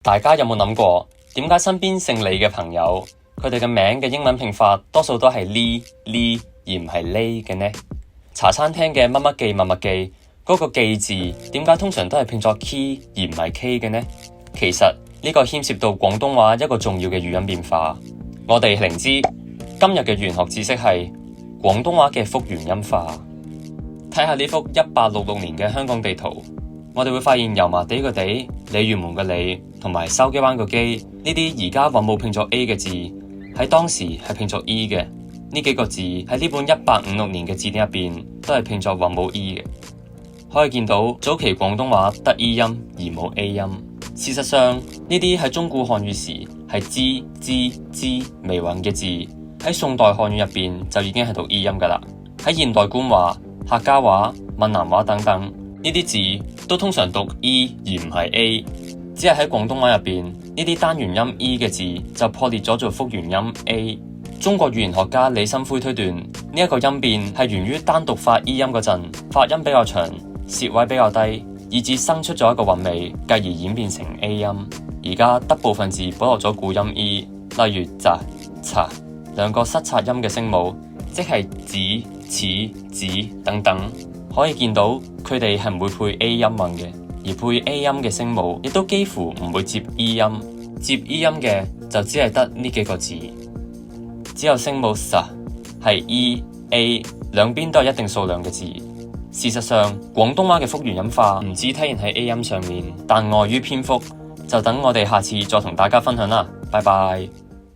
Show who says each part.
Speaker 1: 大家有冇諗過，點解身邊姓李嘅朋友，佢哋嘅名嘅英文拼法多數都係 Lee 而唔係 Lay 嘅呢？茶餐廳嘅乜乜記乜乜記，嗰個記字點解通常都係拼作 Key 而唔係 K 嘅呢？其實呢個牽涉到廣東話一個重要嘅語音變化。我哋靈知今日嘅玄學知識係廣東話嘅復原音化。睇下呢幅1866年嘅香港地圖，我哋會發現油麻地個地、鯉魚門個鯉同埋筲箕灣個箕呢啲而家韻母拼作 A 嘅字，喺當時係拼作 E 嘅。呢幾個字喺呢本1856年嘅字典入邊都係拼作韻母 E 嘅。可以見到早期廣東話得 E 音而冇 A 音。事實上呢啲喺中古漢語時係之微韻嘅字，喺宋代漢語入邊就已經係讀 E 音噶啦。喺現代官話、客家話、閩南話等等呢啲字都通常讀 E 而唔係 A， 只係喺廣東話入邊呢啲單元音 E 嘅字就破裂咗做複元音 A。中國語言學家李心灰推斷呢一個音變係源於單獨發 E 音嗰陣發音比較長，舌位比較低，以致生出咗一個韻味，繼而演變成 A 音。而家得部分字保留咗古音 E， 例如咋、查兩個失擦音嘅聲母，即係子、似、子等等。可以見到佢哋係唔會配 A 音韻嘅，而配 A 音嘅聲母亦都幾乎唔會接 E 音。接 E 音嘅就只係得呢幾個字，只有聲母 sa 係 E、A 兩邊都係一定數量嘅字。事實上，廣東話嘅復原音化唔止體現喺 A 音上面，但礙於篇幅，就等我哋下次再同大家分享啦。拜拜。